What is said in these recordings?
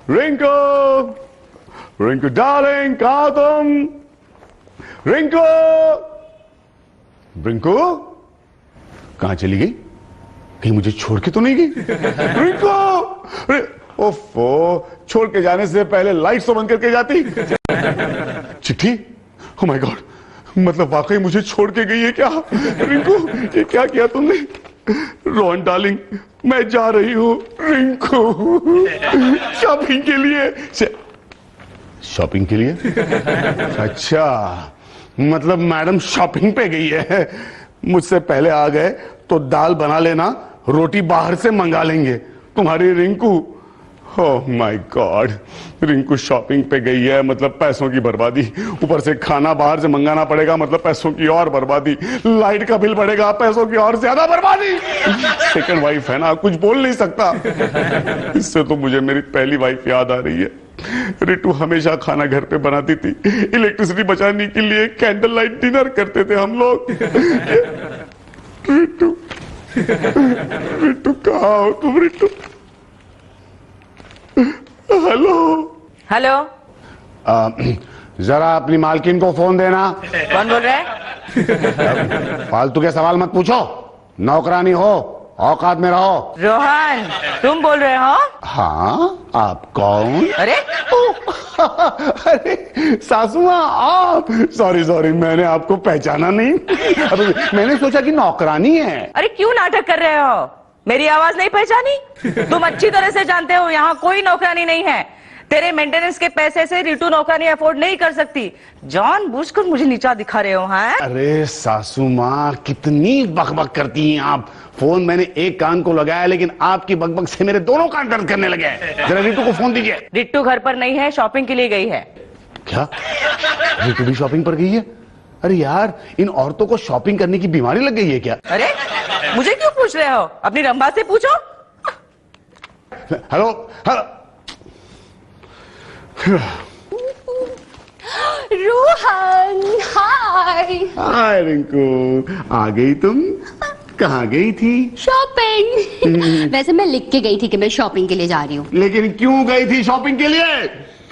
Rinku, Rinku darling, कहाँ तुम? रिंकू, रिंकू कहाँ चली गई? कहीं मुझे छोड़ के तो नहीं गई? रिंकू, ओफो, छोड़ के जाने से पहले लाइट्स तो बंद करके जाती। चिट्ठी? ओह माय गॉड, मतलब वाकई मुझे छोड़ के गई है क्या? रिंकू, ये क्या किया तुमने? रोहन डार्लिंग, मैं जा रही हूँ रिंकू, शॉपिंग के लिए। शॉपिंग के लिए? अच्छा, मतलब मैडम शॉपिंग पे गई है। मुझसे पहले आ गए तो दाल बना लेना, रोटी बाहर से मंगा लेंगे। तुम्हारी रिंकू, ओह माय गॉड, रिंकू शॉपिंग पे गई है मतलब पैसों की बर्बादी, ऊपर से खाना बाहर से मंगाना पड़ेगा मतलब पैसों की और बर्बादी, लाइट का बिल बढ़ेगा, पैसों की और ज्यादा बर्बादी। सेकंड वाइफ है ना, कुछ बोल नहीं सकता। इससे तो मुझे मेरी पहली वाइफ याद आ रही है। रिटू हमेशा खाना घर पे बनाती थी, इलेक्ट्रिसिटी बचाने के लिए कैंडल लाइट डिनर करते थे हम लोग। रिटू, रिटू कहाँ हो तुम? रिटू, हेलो हेलो, जरा अपनी मालकिन को फोन देना। कौन बोल रहा है? फालतू के सवाल मत पूछो, नौकरानी हो, औकात में रहो। रोहन, तुम बोल रहे हो? हाँ, आप कौन? अरे अरे सासू माँ, आप? सॉरी, मैंने आपको पहचाना नहीं। अरे मैंने सोचा कि नौकरानी है। अरे क्यों नाटक कर रहे हो? मेरी आवाज नहीं पहचानी? तुम अच्छी तरह से जानते हो यहाँ कोई नौकरानी नहीं है। तेरे मेंटेनेंस के पैसे से रितु नौकरानी अफोर्ड नहीं कर सकती। जानबूझकर मुझे नीचा दिखा रहे हो? हैं? अरे सासू माँ, कितनी बकबक करती हैं आप। फोन मैंने एक कान को लगाया, लेकिन आपकी बकबक से मेरे दोनों कान दर्द करने लगे। जरा रितु को फोन दीजिए। रितु घर पर नहीं है, शॉपिंग के लिए गई है। क्या? रितु भी शॉपिंग पर गई है? अरे यार, इन औरतों को शॉपिंग करने की बीमारी लग गई है क्या? अरे मुझे क्यों पूछ रहे हो? अपनी रंभा से पूछो। Hello, hello. Rohan, hi. Hi Rinku, आ गई तुम? कहाँ गई थी? शॉपिंग। वैसे मैं लिख के गई थी कि मैं शॉपिंग के लिए जा रही हूँ। लेकिन क्यों गई थी शॉपिंग के लिए?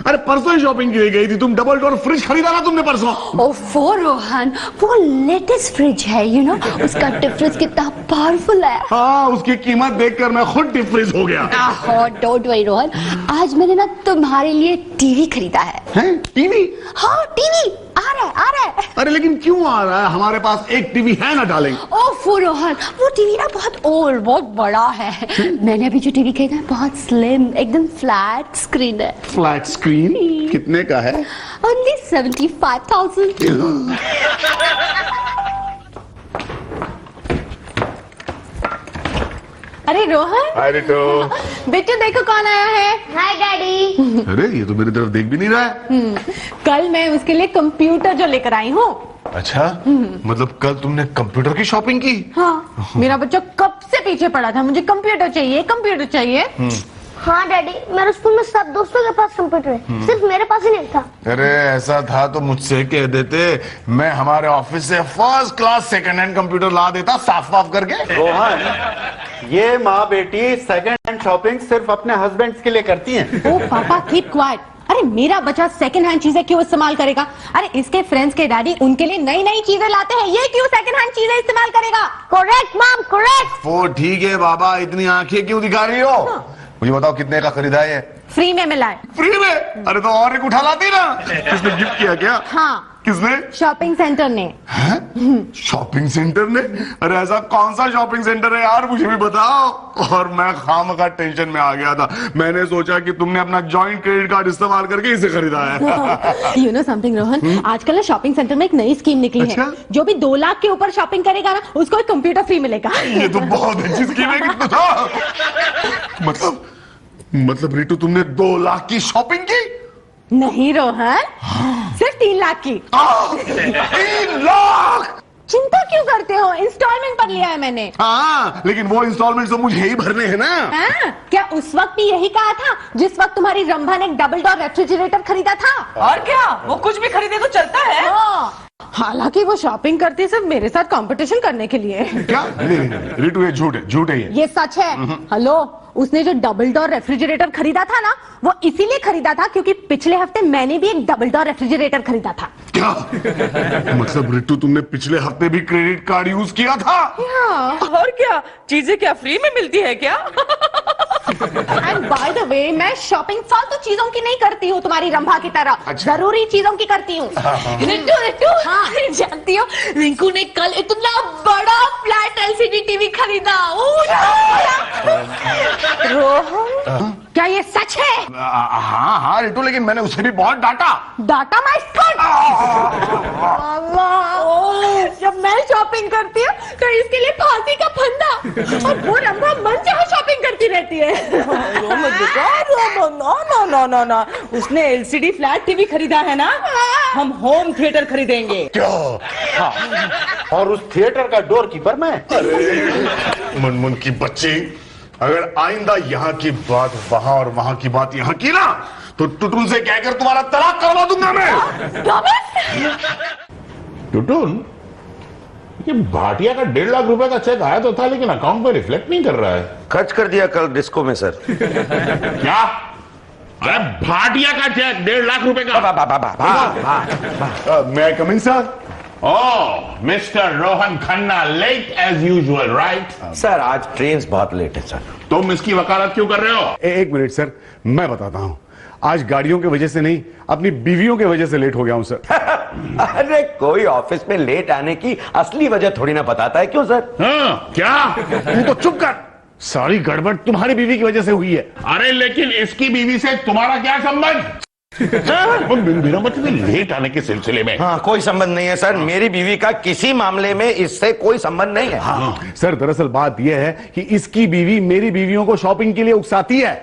अरे परसों शॉपिंग के लिए गई थी तुम। डबल डोर फ्रिज खरीदा ना तुमने परसों? ओफो रोहन, वो लेटेस्ट फ्रिज है, यू नो, उसका डिफरेंस कितना पावरफुल है। हाँ, उसकी कीमत देखकर मैं खुद डिफ्रीज हो गया। डोंट वरी रोहन, आज मैंने ना तुम्हारे लिए टीवी खरीदा है। हैं? टीवी? हाँ, टीवी आ रहा है। अरे लेकिन क्यों आ रहा है? हमारे पास एक टीवी है ना डालेंगे। ओफो रोहन, वो टीवी ना बहुत ओल्ड, बहुत बड़ा है। मैंने अभी जो टीवी खरीदा है बहुत स्लिम, एकदम फ्लैट स्क्रीन है। Flat screen? कितने का है? Only 75,000। अरे रोहन। हाय रिटू। बेटू देखो कौन आया है। हाय डैडी। अरे ये तो मेरी तरफ देख भी नहीं रहा है। कल मैं उसके लिए कंप्यूटर जो लेकर आई हूँ। अच्छा, मतलब कल तुमने कंप्यूटर की शॉपिंग की? हाँ, मेरा बच्चा कब से पीछे पड़ा था, मुझे कंप्यूटर चाहिए, कंप्यूटर चाहिए। हाँ डैडी, मेरे स्कूल में सब दोस्तों के पास कंप्यूटर है, सिर्फ मेरे पास ही नहीं था। अरे ऐसा था तो मुझसे कह देते, मैं हमारे ऑफिस से first class second hand computer ला देता, साफ करके। रोहन, ये माँ बेटी सेकंड हैंड शॉपिंग सिर्फ अपने हस्बैंड्स के लिए करती हैं। ओ पापा, कीप क्वाइट। अरे मेरा बच्चा सेकंड हैंड चीजें क्यों इस्तेमाल करेगा? अरे इसके फ्रेंड्स के डैडी उनके लिए नई नई चीजें लाते हैं, ये क्यों सेकंड हैंड चीजें इस्तेमाल करेगा? Correct mom, correct. वो ठीक है बाबा, इतनी आंखें क्यों दिखा रही हो? मुझे बताओ कितने का खरीदा है? फ्री में मिला है। फ्री में? अरे तो और एक उठा लाती ना। किसने गिफ्ट किया क्या? हाँ, किसने? शॉपिंग सेंटर ने। शॉपिंग सेंटर ने? अरे ऐसा कौन सा शॉपिंग सेंटर है यार, मुझे भी बताओ। और मैं खामखा टेंशन में आ गया था, मैंने सोचा कि तुमने अपना जॉइंट क्रेडिट कार्ड इस्तेमाल करके इसे खरीदा है। यू नो समथिंग रोहन, आजकल ना शॉपिंग सेंटर में एक नई स्कीम निकली है। जो भी 2 लाख के ऊपर शॉपिंग करेगा ना, उसको एक कंप्यूटर फ्री मिलेगा। ये तो बहुत अच्छी स्कीम है। मतलब रितु, तुमने 2 लाख की शॉपिंग की? नहीं रोहन, सिर्फ 3 लाख की। 3 लाख? चिंता क्यों करते हो, इंस्टॉलमेंट पर लिया है मैंने। हाँ, लेकिन वो इंस्टॉलमेंट तो मुझे ही भरने हैं ना। हाँ, क्या उस वक्त भी यही कहा था जिस वक्त तुम्हारी रंभा ने डबल डोर रेफ्रिजरेटर खरीदा था? और क्या, वो कुछ भी खरीदे तो चलता है। हालांकि वो शॉपिंग करती सिर्फ मेरे साथ कंपटीशन करने के लिए। क्या? नहीं, रिटू, ये झूठ है ये सच है। हेलो, उसने जो डबल डोर रेफ्रिजरेटर खरीदा था ना, वो इसीलिए खरीदा था क्योंकि पिछले हफ्ते मैंने भी एक डबल डोर रेफ्रिजरेटर खरीदा था। क्या मतलब रिटू, तुमने पिछले हफ्ते भी क्रेडिट कार्ड यूज किया था? और क्या, चीजें क्या फ्री में मिलती है क्या? एंड बाय द वे, मैं शॉपिंग फालतू चीजों की नहीं करती हूँ तुम्हारी रंभा की तरह। अच्छा। जरूरी चीजों की करती हूँ। रिंकू, जानती हो रिंकू ने कल इतना बड़ा फ्लैट एलसीडी टीवी खरीदा। रोहन, क्या ये सच है? हाँ रिटू, लेकिन मैंने उसे भी बहुत डांटा। Data my skirt. जब मैं शॉपिंग करती हूँ तो इसके लिए फांसी का फंदा, और वो रंभा मन चाहे शॉपिंग करती रहती है। ना, उसने एलसीडी फ्लैट टीवी खरीदा है ना, हम होम थिएटर खरीदेंगे। क्या? और उस थिएटर का डोर कीपर मैं। मनमुन की बच्ची, अगर आइंदा यहाँ की बात वहां और वहां की बात यहाँ की ना, तो टुटुन से कहकर तुम्हारा तलाक करवा दूंगा मैं। टुटुन, ये भाटिया का 1.5 लाख रुपए का चेक आया तो था, लेकिन अकाउंट पे रिफ्लेक्ट नहीं कर रहा है। खर्च कर दिया कल डिस्को में सर। क्या? अरे भाटिया का चेक 1.5 लाख रुपए का। मैं come in sir? Oh, mister Rohan Khanna, late as usual, right? Sir आज ट्रेन बहुत लेट है सर। तुम इसकी वकालत क्यों कर रहे हो? एक मिनट सर, मैं बताता हूँ। आज गाड़ियों की वजह से नहीं, अपनी बीवियों की वजह से लेट हो गया हूँ सर। अरे कोई ऑफिस में लेट आने की असली वजह थोड़ी ना बताता है, क्यों सर? हाँ, क्या? तू तो चुप कर। सारी गड़बड़ तुम्हारी बीवी की वजह से हुई है। अरे लेकिन इसकी बीवी से तुम्हारा क्या संबंध? बिना मतलब लेट आने के सिलसिले में। हाँ, कोई संबंध नहीं है सर। मेरी बीवी का किसी मामले में इससे कोई संबंध नहीं है। हाँ, सर दरअसल बात यह है कि इसकी बीवी मेरी बीवियों को शॉपिंग के लिए उकसाती है।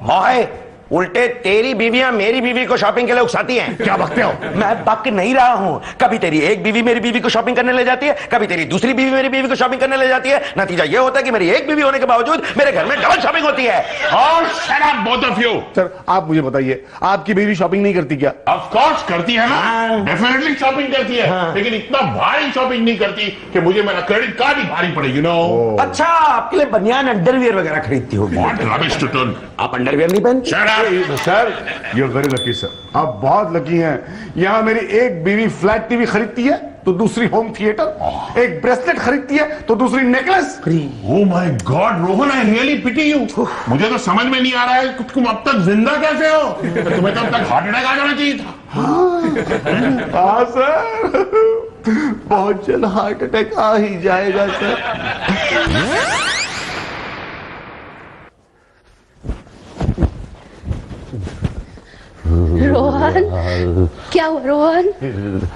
हाय, उल्टे तेरी बीवियां मेरी बीवी को शॉपिंग के लिए उकसाती हैं। क्या बकते हो? मैं बक नहीं रहा हूं। कभी तेरी एक बीवी मेरी बीवी को शॉपिंग करने ले जाती है, कभी तेरी दूसरी बीवी मेरी बीवी को शॉपिंग करने ले जाती है। नतीजा यह होता है कि मेरी एक बीवी होने के बावजूद मेरे घर में डबल शॉपिंग होती है। और shut up both of you. Sir आप मुझे बताइए, आपकी बीवी शॉपिंग नहीं करती क्या? ऑफ कोर्स करती है ना, डेफिनेटली शॉपिंग करती है, लेकिन इतना भारी शॉपिंग नहीं करती कि मुझे मेरा क्रेडिट कार्ड ही भारी पड़े, यू नो। अच्छा, आपके लिए बनियान अंडरवियर वगैरह खरीदती होगी। What rubbish Tutun. आप अंडरवियर नहीं पहनते? Shut up sir, you are very lucky sir, आप बहुत लकी हैं। यहाँ मेरी एक बीवी फ्लैट टीवी खरीदती है तो दूसरी होम थिएटर, एक ब्रेसलेट खरीदती है तो दूसरी necklace. Oh my god Rohan, I really pity you. मुझे तो समझ में नहीं आ रहा है कि तुम अब तक जिंदा कैसे हो। तुम्हें तो अब तक हार्ट अटैक आ जाना चाहिए था। हाँ सर, बहुत जल्द हार्ट अटैक आ ही जाएगा सर। रोहन, क्या हुआ रोहन?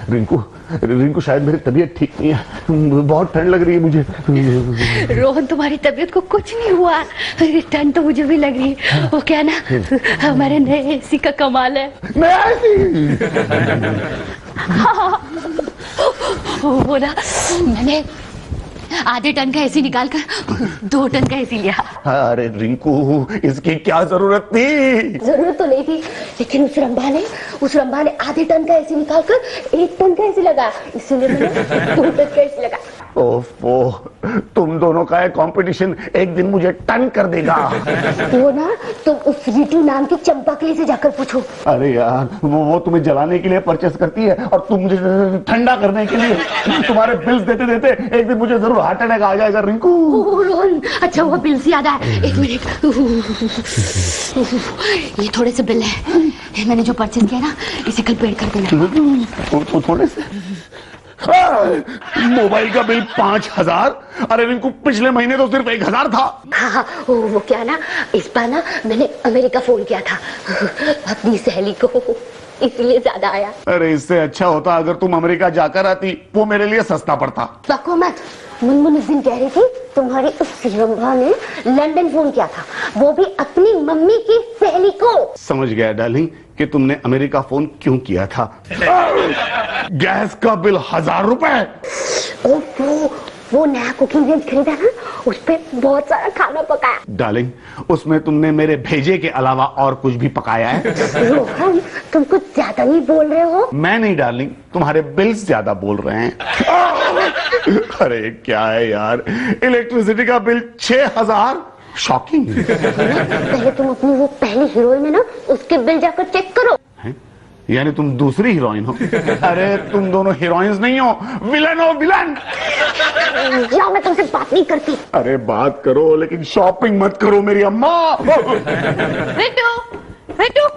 रिंकू शायद मेरी तबीयत ठीक नहीं है, बहुत ठंड लग रही है मुझे। रोहन, तुम्हारी तबीयत को कुछ नहीं हुआ। ठंड तो मुझे भी लग रही है। वो क्या ना, हमारे नए एसी का कमाल है। नया एसी? वो ना, मैंने आधे टन का एसी निकाल कर 2 टन का एसी लिया। अरे रिंकू, इसकी क्या जरूरत थी? जरूरत तो नहीं थी, लेकिन उस रंभा ने आधे टन का एसी निकाल कर 1 टन का एसी लगा, इसीलिए मैंने 2 टन का एसी लगा। ओफो, तुम दोनों का ये कंपटीशन एक दिन मुझे टन कर देगा। वो ना, तुम उस रितु नाम की चंपकली से जाकर पूछो। अरे यार, वो तुम्हें जलाने के लिए परचेस करती है और तुम मुझे ठंडा करने के लिए। तुम्हारे बिल्स देते देते एक दिन मुझे जरूर हार्ट अटैक आ जाएगा रिंकू। रोहन, अच्छा हुआ बिल से याद आया। 1 मिनट, ये थोड़े से बिल है, मैंने जो परचेस किया ना, इसे कल पेड कर देना। थोड़े से? मोबाइल का बिल 5000? अरे रिंकू, पिछले महीने तो सिर्फ 1000 था। हाँ, वो क्या ना, इस बार ना मैंने अमेरिका फोन किया था अपनी सहेली को, इसलिए ज्यादा आया। अरे इससे अच्छा होता अगर तुम अमेरिका जाकर आती, वो मेरे लिए सस्ता पड़ता। बको मत। मुनमुन इस दिन कह रही थी तुम्हारी उस रंभा ने लंदन फोन किया था, वो भी अपनी मम्मी की सहेली को। समझ गया डार्लिंग कि तुमने अमेरिका फोन क्यों किया था। गैस का बिल 1000 रुपए। ओहो, वो नया कुकिंग रेंज खरीदा ना, उस पे बहुत सारा खाना पकाया। डार्लिंग, उसमें तुमने मेरे भेजे के अलावा और कुछ भी पकाया है? रोहन, तुम कुछ ज्यादा ही बोल रहे हो। मैं नहीं डार्लिंग, तुम्हारे बिल्स ज्यादा बोल रहे हैं। अरे क्या है यार, इलेक्ट्रिसिटी का बिल 6000। शॉकिंग। पहले तुम अपनी वो पहली हीरोइन है ना, उसके बिल जाकर चेक करो। यानी तुम दूसरी हीरोइन हो? अरे तुम दोनों हीरोइंस नहीं हो, विलन हो, विलन। जाओ, मैं तुमसे बात नहीं करती। अरे बात करो लेकिन शॉपिंग मत करो मेरी अम्मा। Ritu, Ritu,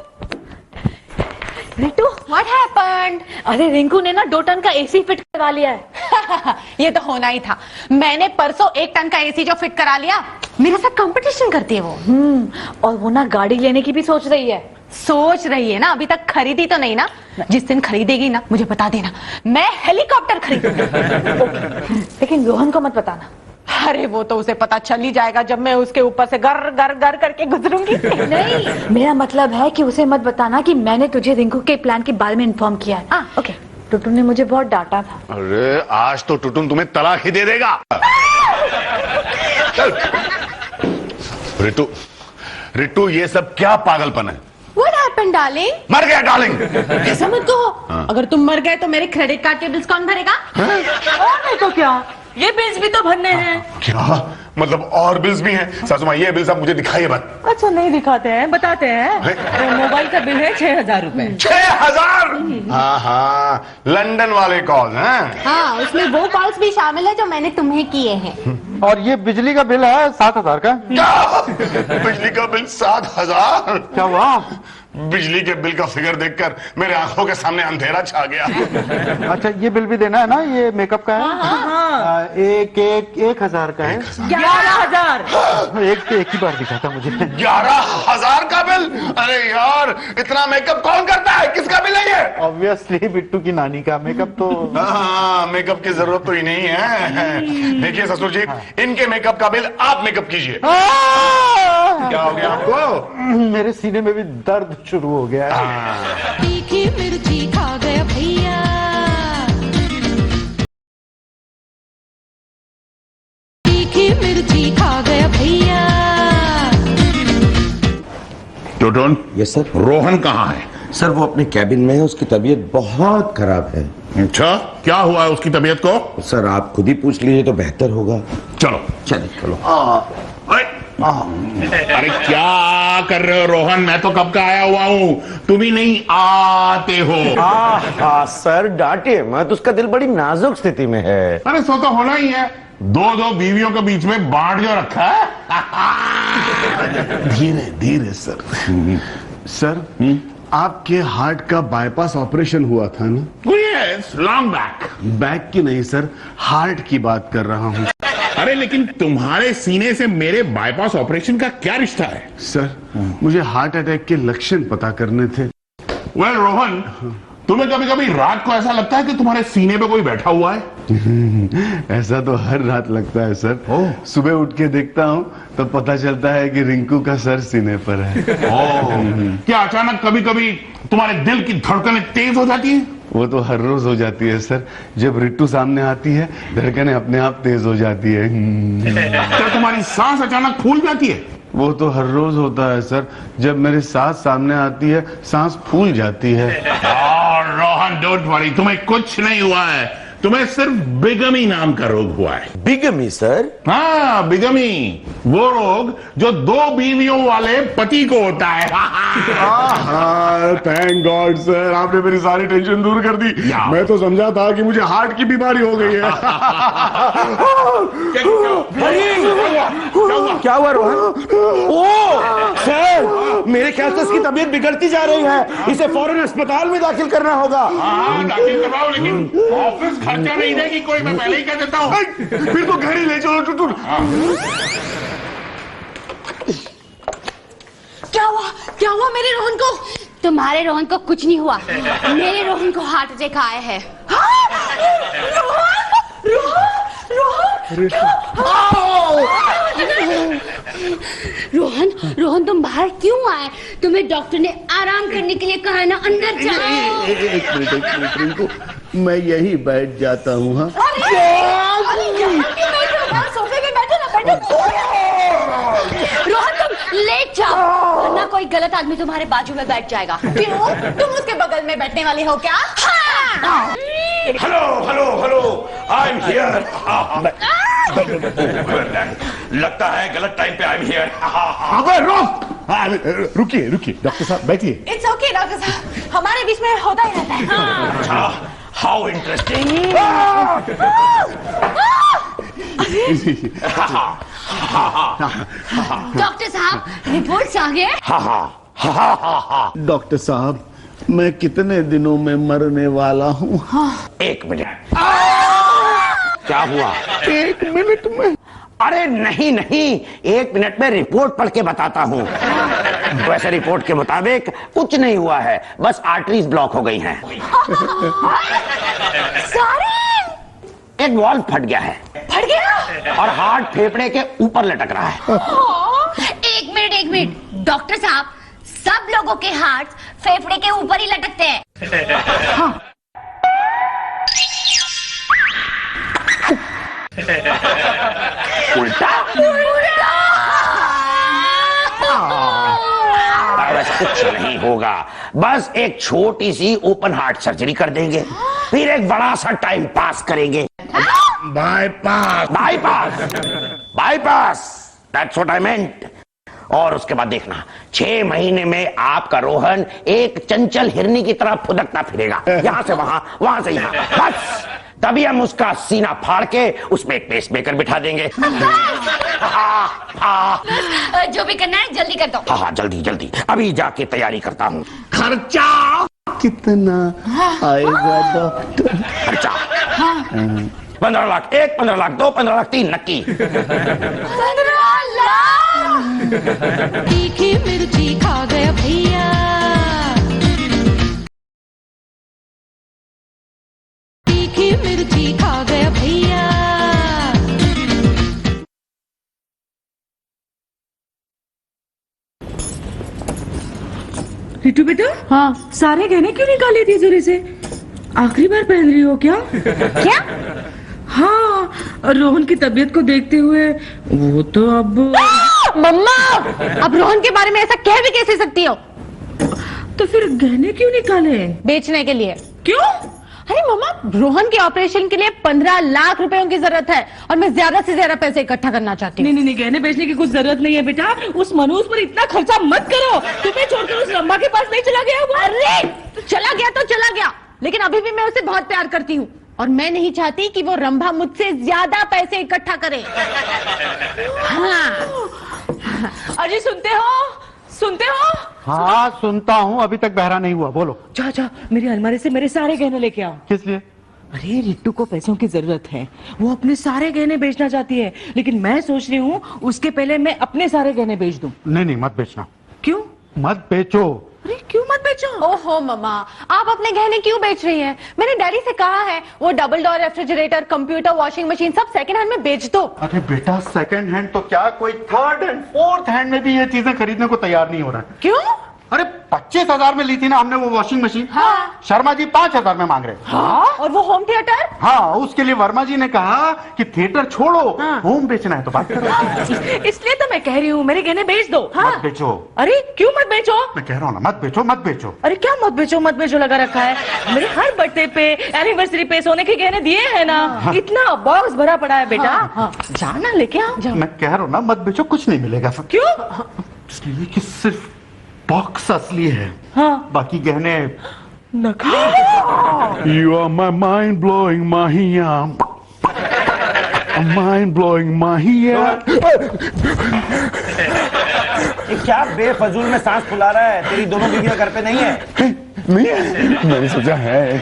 Ritu, what happened? अरे रिंकू ने ना 2 टन का एसी फिट करवा लिया है। ये तो होना ही था। मैंने परसों 1 टन का एसी जो फिट करा लिया, मेरे साथ कंपटीशन करती है वो। और वो ना गाड़ी लेने की भी सोच रही है। सोच रही है ना, अभी तक खरीदी तो नहीं ना। जिस दिन खरीदेगी ना, मुझे बता देना, मैं हेलीकॉप्टर खरीदूंगी। लेकिन रोहन को मत बताना। अरे वो तो उसे पता चल ही जाएगा जब मैं उसके ऊपर से गर गर गर करके गुजरूंगी। नहीं, मेरा मतलब है कि उसे मत बताना कि मैंने तुझे रिंकू के प्लान के बारे में इन्फॉर्म किया है। ओके। टुटू ने मुझे बहुत डांटा था। अरे आज तो टुटुन तुम्हें तलाक ही दे देगा। रितु, रितु, ये सब क्या पागलपन है? What happened, darling? मर गया डार्लिंग। ऐसा मत कहो। अगर तुम मर गए तो मेरे क्रेडिट कार्ड के बिल्स कौन भरेगा? और नहीं तो क्या, ये बिल्स भी तो भरने हैं। क्या मतलब और बिल्स भी हैं? सासू ये बिल्स आप मुझे दिखाइए मत। अच्छा नहीं दिखाते हैं, बताते हैं। मोबाइल का बिल है 6000 रुपए। 6000? हाँ हाँ, लंदन वाले कॉल हैं। हाँ, उसमें वो कॉल्स भी शामिल है जो मैंने तुम्हें किए हैं। और ये बिजली का बिल है 7000 का। क्या? बिजली का बिल 7000? क्या हुआ? बिजली के बिल का फिगर देखकर मेरे आंखों के सामने अंधेरा छा गया। अच्छा, ये बिल भी देना है ना, ये मेकअप का है। एक 1000 का है। 11000। एक ही बार दिखा था मुझे। 11000 का बिल? अरे यार, इतना मेकअप कौन करता है? किसका बिल है ये? ऑब्वियसली बिट्टू की नानी का मेकअप तो। हाँ, मेकअप की जरूरत तो ही नहीं है। देखिए ससुर जी, इनके मेकअप का बिल आप मेकअप कीजिए। क्या हो गया आपको? मेरे सीने में भी दर्द शुरू हो गया है। तीखी मिर्ची खा गया भैया, तीखी मिर्ची खा गया भैया। Toton, yes sir. रोहन कहाँ है? सर वो अपने कैबिन में है, उसकी तबीयत बहुत खराब है। अच्छा, क्या हुआ है उसकी तबीयत को? सर आप खुद ही पूछ लीजिए तो बेहतर होगा। चलो चलिए चलो। अरे क्या कर रहे हो रोहन? मैं तो कब का आया हुआ हूँ, तुम ही नहीं आते हो। सर डांटे मत, उसका दिल बड़ी नाजुक स्थिति में है। अरे सो तो होना ही है, दो बीवियों के बीच में बांट जो रखा है। धीरे धीरे सर। सर, आपके हार्ट का बाईपास ऑपरेशन हुआ था ना? Yes, long back. बैक की नहीं सर, हार्ट की बात कर रहा हूँ। अरे लेकिन तुम्हारे सीने से मेरे बाईपास ऑपरेशन का क्या रिश्ता है? सर, मुझे हार्ट अटैक के लक्षण पता करने थे। वेल रोहन, तुम्हें कभी कभी रात को ऐसा लगता है कि तुम्हारे सीने पे कोई बैठा हुआ है? ऐसा तो हर रात लगता है सर। सुबह उठ के देखता हूँ तो पता चलता है कि रिंकू का सर सीने पर है। क्या अचानक कभी कभी तुम्हारे दिल की धड़कनें तेज हो जाती है? वो तो हर रोज हो जाती है सर। जब रिट्टू सामने आती है, धड़कनें अपने आप तेज हो जाती है। क्या तुम्हारी सांस अचानक फूल जाती है? वो तो हर रोज होता है सर। जब मेरी सास सामने आती है, सांस फूल जाती है। रोहन डोंट वरी, तुम्हें कुछ नहीं हुआ है, तुम्हें सिर्फ बिगमी नाम का रोग हुआ है। बिगमी सर? हाँ, बिगमी, वो रोग जो 2 बीवियों वाले पति को होता है। थैंक गॉड सर, आपने मेरी सारी टेंशन दूर कर दी। मैं तो समझा था कि मुझे हार्ट की बीमारी हो गई है। क्या हुआ रोहन? ओ सर, मेरे ख्याल से इसकी तबीयत बिगड़ती जा रही है, इसे फौरन अस्पताल में दाखिल करना होगा। हाँ, दाखिल करवाओ, लेकिन ऑफिस खर्चा नहीं देगी कोई, मैं पहले ही कह देता हूँ। फिर तो घर ही ले चलो टुटू। क्या हुआ मेरे रोहन को? तुम्हारे रोहन को कुछ नहीं हुआ, मेरे रोहन को हार्ट अटैक आया है। रोहन, रोहन तुम बाहर क्यों आए? तुम्हें डॉक्टर ने आराम करने के लिए कहा ना, अंदर जाओ। एक मिनट रिंकू, मैं यही बैठ जाता हूँ। हाँ, सोफे पे बैठो ना, बैठो। रोहन तुम लेट जाओ, वरना कोई गलत आदमी तुम्हारे बाजू में बैठ जाएगा। क्यों? तुम उसके बगल में बैठने वाली हो क्या? हाँ। Hello hello hello, I am here. लगता है गलत टाइम पे आई एम हियर। अबे रुक, रुकिए रुकिए डॉक्टर साहब बैठिए। इट्स ओके डॉक्टर साहब, हमारे बीच में होता ही रहता है। अच्छा, हाउ इंटरेस्टिंग। डॉक्टर साहब, रिपोर्ट्स आ गए? डॉक्टर साहब, मैं कितने दिनों में मरने वाला हूँ? 1 मिनट। क्या हुआ? 1 मिनट में? अरे नहीं नहीं, 1 मिनट में रिपोर्ट पढ़ के बताता हूँ। वैसे रिपोर्ट के मुताबिक कुछ नहीं हुआ है, बस आर्टरीज ब्लॉक हो गई हैं। सारी? एक वॉल्व फट गया है। फट गया? और हार्ट फेफड़े के ऊपर लटक रहा है। एक मिनट डॉक्टर साहब, सब लोगों के हार्ट फेफड़े के ऊपर ही लटकते हैं। उल्टा? बस कुछ नहीं होगा, बस एक छोटी सी ओपन हार्ट सर्जरी कर देंगे, फिर एक बड़ा सा टाइम पास करेंगे। Bypass. Bypass, bypass, that's what I meant. और उसके बाद देखना, 6 महीने में आपका रोहन एक चंचल हिरनी की तरह फुदकता फिरेगा, यहां से वहां से यहां। बस तभी हम उसका सीना फाड़ के उसमें एक पेसमेकर बिठा देंगे। जो भी करना है जल्दी कर दो। हाँ जल्दी जल्दी, अभी जाके तैयारी करता हूँ। खर्चा कितना आएगा डॉक्टर? खर्चा 15 लाख, 1 15 लाख, 2 15 लाख, 3 नक्की। 15 लाख? तीखी मिर्ची खा गया भैया। तीखी मिर्ची खा गया भैया। रितु बेटा, हाँ सारे गहने क्यों निकाले तिजोरी से? आखिरी बार पहन रही हो क्या? क्या? हाँ, रोहन की तबीयत को देखते हुए वो तो अब। मम्मा, अब रोहन के बारे में ऐसा कह भी कैसे सकती हो? तो फिर गहने क्यों निकाले? बेचने के लिए। क्यों? अरे मम्मा, रोहन के ऑपरेशन के लिए 15 लाख रुपयों की जरूरत है और मैं ज्यादा से ज्यादा पैसे इकट्ठा करना चाहती हूँ। नहीं, गहने बेचने की कुछ जरूरत नहीं है बेटा। उस मनोज पर इतना खर्चा मत करो। तुम्हें छोड़कर उस रम्मा के पास नहीं चला गया वो? अरे चला गया तो चला गया, लेकिन अभी भी मैं उसे बहुत प्यार करती हूँ और मैं नहीं चाहती कि वो रंभा मुझसे ज्यादा पैसे इकट्ठा करे। हाँ। अजय सुनते हो? हाँ सुनता हूँ, अभी तक बहरा नहीं हुआ। बोलो। जा मेरी अलमारी से मेरे सारे गहने लेके आओ। किस लिए? अरे रिट्टू को पैसों की जरूरत है, वो अपने सारे गहने बेचना चाहती है, लेकिन मैं सोच रही हूँ उसके पहले मैं अपने सारे गहने बेच दूं। नहीं मत बेचना। क्यों? मत बेचो। अरे क्यों मत बेचो? ओहो मम्मा, आप अपने गहने क्यों बेच रही हैं? मैंने डैडी से कहा है वो double door refrigerator, computer, washing machine सब सेकंड हैंड में बेच दो। अरे बेटा, सेकंड हैंड तो क्या, कोई थर्ड एंड फोर्थ हैंड में भी ये चीजें खरीदने को तैयार नहीं हो रहा है। क्यों? अरे 25,000 में ली थी ना हमने वो वॉशिंग मशीन। हाँ। शर्मा जी 5,000 में मांग रहे। हाँ? और वो होम थिएटर? हाँ, उसके लिए वर्मा जी ने कहा कि थिएटर छोड़ो, होम बेचना है तो बात करो। इसलिए तो मैं कह रही हूँ मेरे गहने बेच दो। मत बेचो। अरे क्यों मत बेचो? मैं कह रहा हूँ ना, मत बेचो। अरे क्या मत बेचो लगा रखा है? मेरे हर बर्थडे पे, एनिवर्सरी पे सोने के गहने दिए हैं ना। इतना बॉक्स भरा पड़ा है बेटा। जाना लेके आओ। मैं कह रहा हूँ ना, मत बेचो, कुछ नहीं मिलेगा। क्यों? इसलिए कि सिर्फ बॉक्स असली है, हाँ, बाकी गहने नकली। You are my mind blowing Mahiya. Mind blowing Mahiya. ये क्या बेफजूल में सांस फुला रहा है? तेरी दोनों बीवियां घर पे नहीं है? नहीं है, मैंने सोचा है।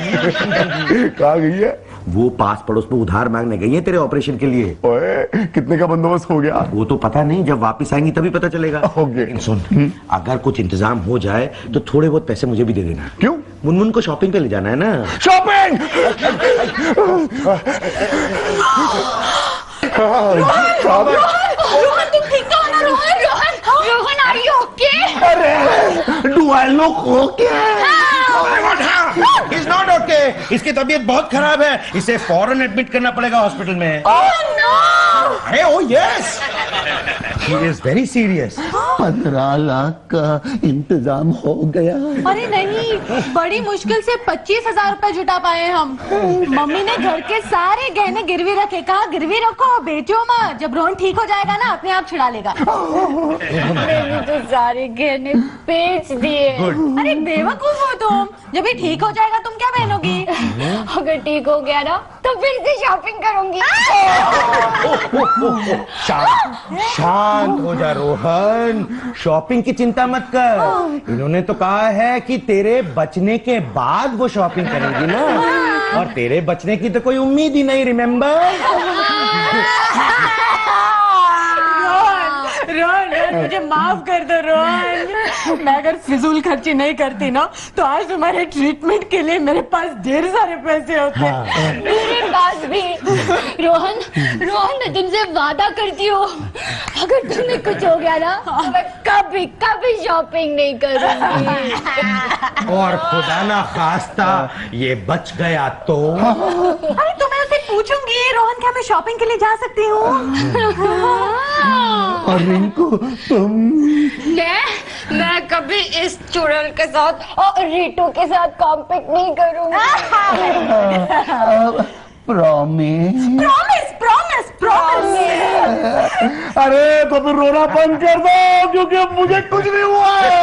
कहाँ गई है? वो पास पड़ोस में उधार मांगने गई है तेरे ऑपरेशन के लिए। ओए, कितने का बंदोबस्त हो गया? वो तो पता नहीं, जब वापस आएंगी तभी पता चलेगा। ओके। लेकिन सुन, अगर कुछ इंतजाम हो जाए तो थोड़े बहुत पैसे मुझे भी दे देना। क्यों? मुनमुन को शॉपिंग पे ले जाना है ना। शॉपिंग! रोहन तुम ठीक तो हो ना? Rohan are you okay? अरे do I look okay? He's not okay. इसकी तबीयत बहुत खराब है, इसे फौरन एडमिट करना पड़ेगा हॉस्पिटल में। ओह अरे ओ yes, he is very serious. 15 lakh का इंतजाम हो गया। अरे नहीं, बड़ी मुश्किल से 25,000 रुपए जुटा पाए हम। मम्मी ने घर के सारे गहने गिरवी रखे, कहा गिरवी रखो, बेचो मत, जब रोहन ठीक हो जाएगा ना अपने आप छुड़ा लेगा। मैंने तो सारे गहने बेच दिए। अरे बेवकूफ हो तुम, जब ये ठीक हो जाएगा तुम क्या पहनोगी? अगर ठीक हो गया ना तो फिर से शॉपिंग करूंगी। शांत हो जा रोहन, शॉपिंग की चिंता मत कर। इन्होंने तो कहा है कि तेरे बचने के बाद वो शॉपिंग करेगी ना, और तेरे बचने की तो कोई उम्मीद ही नहीं, रिमेम्बर? रोहन, मुझे माफ कर दो रोहन। मैं अगर फिजूल खर्ची नहीं करती ना तो आज तुम्हारे ट्रीटमेंट के लिए मेरे पास ढेर सारे पैसे होते। मेरे पास भी। रोहन, रोहन, मैं तुमसे वादा करती हूँ, अगर तुम्हें कुछ हो गया ना तो मैं कभी कभी शॉपिंग नहीं करूंगी। और खुदा ना खास्ता ये बच गया तो? अरे तो मैं उससे पूछूंगी, रोहन क्या मैं शॉपिंग के लिए जा सकती हूँ? और रिंकू तुम? मैं कभी इस चुड़ैल के साथ और रीटू के साथ कॉम्पीट नहीं करूंगी। प्रॉमिस? Promise, promise, promise. अरे तो फिर रोना बंद कर दो, क्योंकि अब मुझे कुछ नहीं हुआ है।